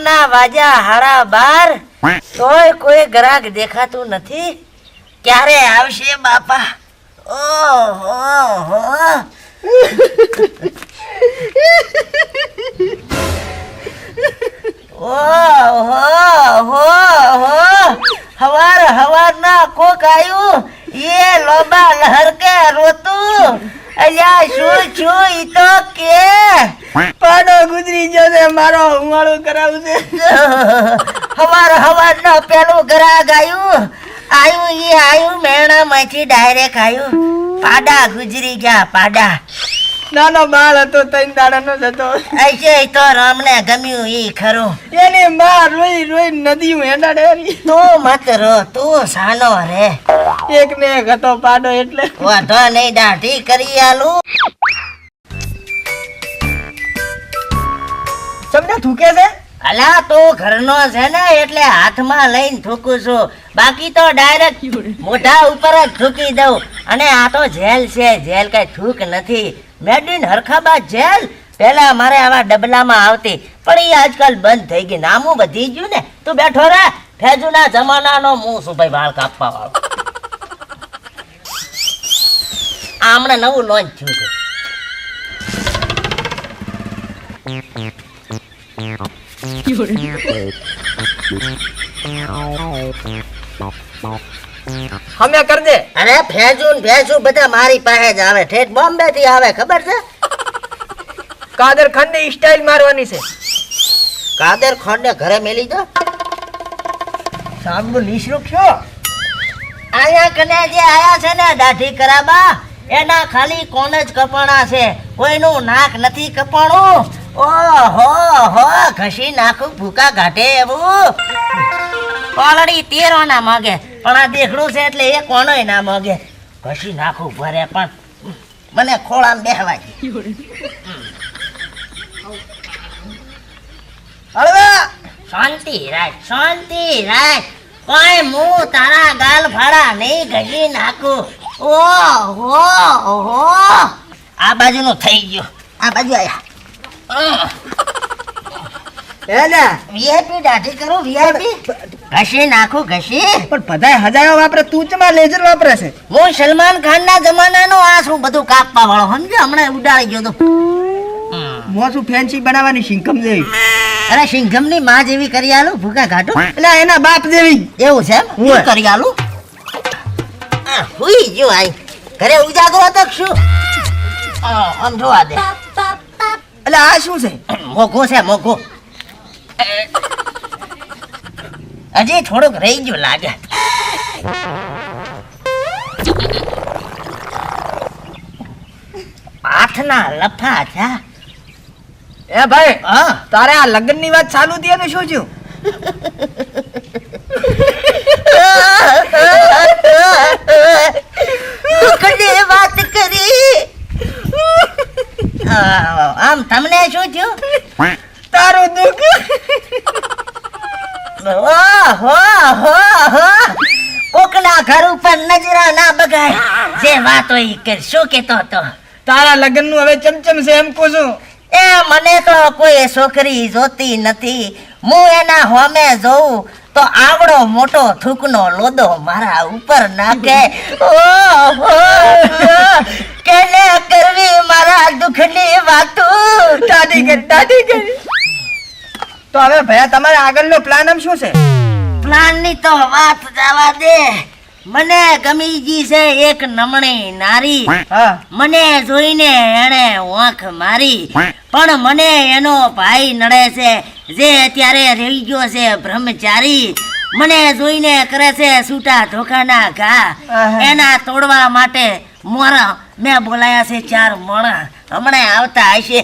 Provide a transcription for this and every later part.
સવારના વાજા 12:30 તોય કોઈ ગ્રાહક દેખાતું નથી. ક્યારે આવશે બાપા? ઓહો હવારના કોક આયું એ લોબા લહર કે રોતું. અલ્યા શું છું ઈ તો કે પાડો ગુજરી ગયો છે, મારો ઉમાળો કરાવું છે. હવારનો પેલું ગ્રાહક આયું મેણા માંથી ડાયરેક્ટ આયું. પાડા ગુજરી ગયા પાડા. નાનો બાળ હતો 3 દાડાનો જ હતો. ऐसे તો રામને ગમ્યું ઈ ખરું. એની માં રોઈ રોઈ નદીયું હેડાડે. તું મત રો, તું સાનો રે. એક ને એક હતો પાડો એટલે વાંધો નહીં, દાઢી કરી આલું. સમજા થૂકે છે. અલા તું ઘરનો છે ને એટલે હાથમાં લઈને થૂકું છું, બાકી તો ડાયરેક્ટ મોઢા ઉપર જ થૂકી દઉં. અને આ તો જેલ છે, જેલ કઈ થૂક નથી. મેડ ઇન હરખાબાદ જેલ. પેલા મારે આવા ડબલામાં આવતી, પણ એ આજકાલ બંધ થઈ ગઈ. નામું વધી ગયું ને. તું બેઠો રે, ફેજુના જમાનાનો હું છું ભાઈ, વાળ કાપવા વાળો. હમણાં નવું લોન્ચ થયું છે. હમે કર દે. અરે ભેજું બધા મારી પાસે જ આવે, ઠેઠ બોમ્બે થી આવે, ખબર છે? કાદર ખાન ની સ્ટાઇલ મારવાની છે. કાદર ખાન ને ઘરે મેલી દો. સાંભળો નિશરૂપ છો. આયા કને જે આયા છે ને દાઢી કરાબા, એના ખાલી કોણ જ કપાણા છે, કોઈનું નાક નથી કપાણું. ઓહો હો, ઘસી નાખું ભૂકા ઘાટે એવું. ઓલરેડી 13 ના માગે, પણ આ દેખડું છે એટલે એ કોણોય ના માગે. ઘસી નાખું ભરે, પણ મને ખોળામાં બેહવા દે. હળવા શાંતિ રાખ. કોઈ મું તારા ગાલ ફાડા નહીં ઘસી નાખું. ઓહો ઓહો, આ બાજુનું થઈ ગયું, આ બાજુ આયા. એલા વીઆઈપી દાઢી કરું, વીઆઈપી ઘસી નાખું, ઘસી. પણ બધાય હજાયો વાપરે, તું ચમાં લેઝર વાપરે છે. હું સલમાન ખાન ના જમાનાનો આ શું બધું કાપવા વાળો, સમજો? હમણાં ઉડાડી ગયો તો. મો શું ફેન્સી બનાવવાની સિંકમ જેવી. અરે સિંઘમ ની માં જેવી કરી આલું, ભૂકા ઘાટો. એટલે એના બાપ જેવી. એવું છે એમ? હું કરી આલું. હુઈ ગયો આઈ ઘરે ઉજાગરો હતો કે શું? આમ જોવા દે. એટલે આ શું છે? મોઘો છે, મોઘો. હજી થોડુંક રહી ગયું લાગે. હાથના લફા છે. એ ભાઈ, હા, તારે આ લગ્ન ની વાત ચાલુ હતી ને શું થયું? કડે વાત કરી. આમ તમને શું થયું? તારું દુઃખ. કોકના ઘર ઉપર નજરા ના બગાય. જે વાત હોય ઈ કર. શું કેતો હતો? તારા લગ્ન નું હવે ચમચમ છે એમ કહું છું. એ મને તો કોઈ છોકરી જોતી નથી. હું એના હોમે જોઉં તો આવડો મોટો થૂકનો લોદો મારા ઉપર નાખે. કેને કરવી મારા દુઃખની વાતો? દાદી કર. તો હવે ભયા તમારે આગળનો પ્લાન આમ શું છે? પ્લાન ની તો વાત જવા દે. મને ગમી ગઈ છે એક નમણી નારી. હા, મને જોઈને એને વાંખ મારી, પણ મને એનો ભાઈ નડે છે, જે અત્યારે રહી ગયો છે બ્રહ્મચારી. મને જોઈને કરે છે છૂટા ધોકાના ઘા. એના તોડવા માટે મોરા મેં બોલાયા છે 4 મોણા. હમણાં આવતા હશે.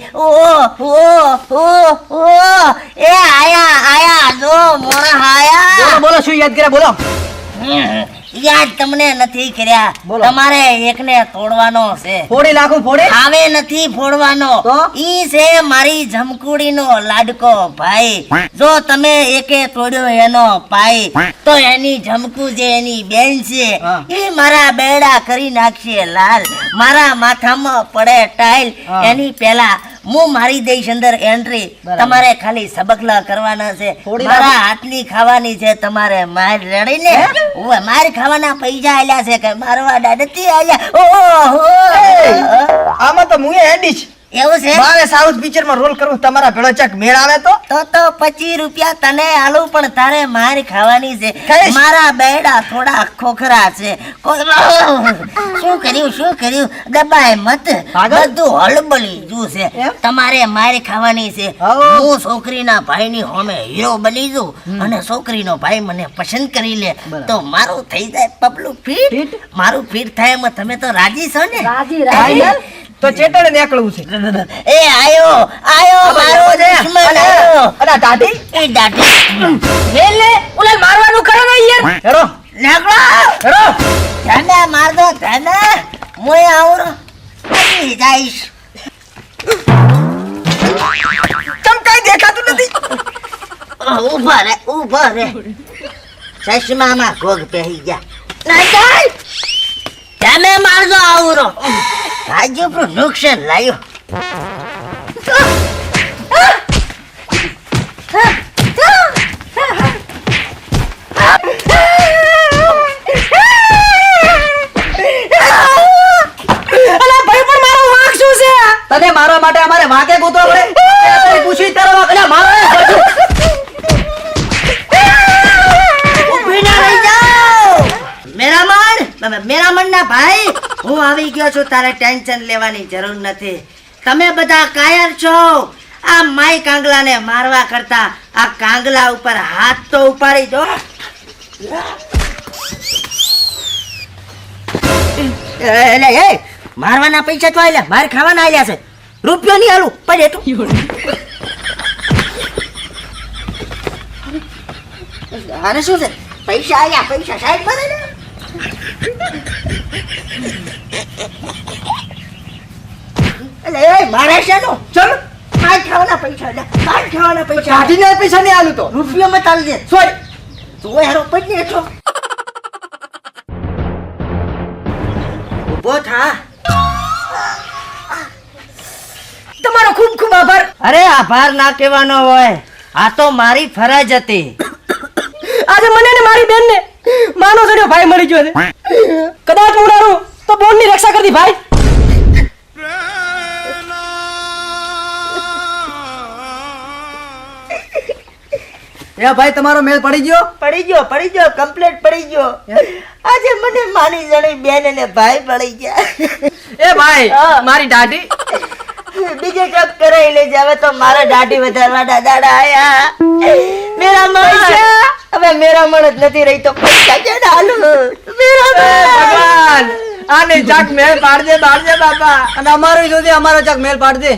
એ આયા જો મોણા આયા. બોલો શું યાદ કર્યા? બોલો. યાદ તમને નથી કર્યા. બોલો. તમારે એકને તોડવાનો છે. ફોડી નાખું. ફોડી આવે નથી ફોડવાનો. તો? ઈ છે મારી જમકુડીનો લાડકો ભાઈ. જો તમે એકે તોડ્યો એનો પાઈ, તો એની જમકુ જે એની બેન છે, હા. ઈ મારા બેડા કરી નાખશે લાલ. મારા માથામાં પડે ટાઈલ, હા. એની પેલા હું મારી દઈશ અંદર એન્ટ્રી. બરાબર. તમારે ખાલી સબકલા કરવાના છે. થોડી મારા હાથની ખાવાની છે તમારે. માર રડીને ઓવે માર ખાવાના પૈસા આલ્યા છે કે મારવાડા નથી આલ્યા. ઓહો આમાં તો હું હેડીશ. એવું છે? મારે સાઉથ પિક્ચર માં રોલ કરવું, તમારા ભેળો ચક મેળ આવે તો તો 25 રૂપિયા તને આલું, પણ તારે માર ખાવાની છે. ખાઈશ. મારા બેડા થોડા ખોખરા છે. શું કર્યું દબાય મત. આગળ? બધું હળબળી ગયું છે. એમ? તમારે માર ખાવાની છે. આવો. હું છોકરીના ભાઈની હોમે હીરો બની જઉં અને છોકરીનો ભાઈ મને પસંદ કરી લે બરાબર. તો મારું થઈ જાય પબલું ફીટ. ફીટ? મારું ફીટ થાય એમાં તમે તો રાજી છો ને? આઈ તો ચેતડે નીકળવું છે. એ આયો મારો દુશ્મન આયો. અરે દાઢી એ દાઢી મેલે ઓલે મારવાનું કરો ને યાર. હેરો નાખો. હેરો ધને માર દો ધને. મોય આવરો આવી જાઈશ. તમ કઈ દેખાતું નથી. ઊભા રે ચશ્મામાં ઘોગ પહેરી ગયા. ના જાય ધને મારજો આવરો. રાજ્ય પર નુકસાન લાયો. તને મારવા માટે અમારે વાંકે ગોતવા પડે. પૂછી તારા વાંક એટલે મારો ઊભી ના રહી જાઓ. મેરામણ ના ભાઈ, હું આવી ગયો છું. તારે ટેન્શન લેવાની જરૂર નથી. તમે બધા કાયર છો. આ માઈ કાંગલાને મારવા કરતા આ કાંગલા ઉપર હાથ તો ઉપાડી દો. એટલે એ મારવાના પૈસા તો આલ્યા, માર ખાવાના આલ્યા છે. રૂપિયો નહીં આલું પણ એટલું. આને શું છે? પૈસા આલ્યા, પૈસા સાઈડ પર ને. એટલે એ મારે છે નો ચલ માર ખાવાના પૈસા લે. માર ખાવાના પૈસા કાઢીને પૈસા નહીં આલું તો રૂપિયો મત આલ દે. સોય તું હેરો પડી ને છો. ઉભો થા. તમારો ખૂબ ખૂબ આભાર. અરે આભાર ના કહેવાનો હોય, આ તો મારી ફરજ હતી. આજે મને ને મારી બેન ને માનો સડ્યો ભાઈ મળી ગયો છે. કદાચ ઉડાડું તો બોન ની રક્ષા કરતી ભાઈ. એ ભાઈ તમારો મેલ પડી ગયો. પડી ગયો કમ્પ્લીટ પડી ગયો. આજે મને માની જણી બેન અને ભાઈ પડી ગયા. એ ભાઈ હા. મારી દાઢી બીજે ક્યાંક કરાઈ લેજે. હવે તો મારા દાઢી વધારવાના દાડા આયા. મેરા મણ હવે મેરા મણ જ નથી રહી તો પૈસા ક્યાં હાલું. મેરા ભગવાન આને ચક મેલ પાડજે બાપા. અને અમારો જોજે, અમારો ચક મેલ પાડજે.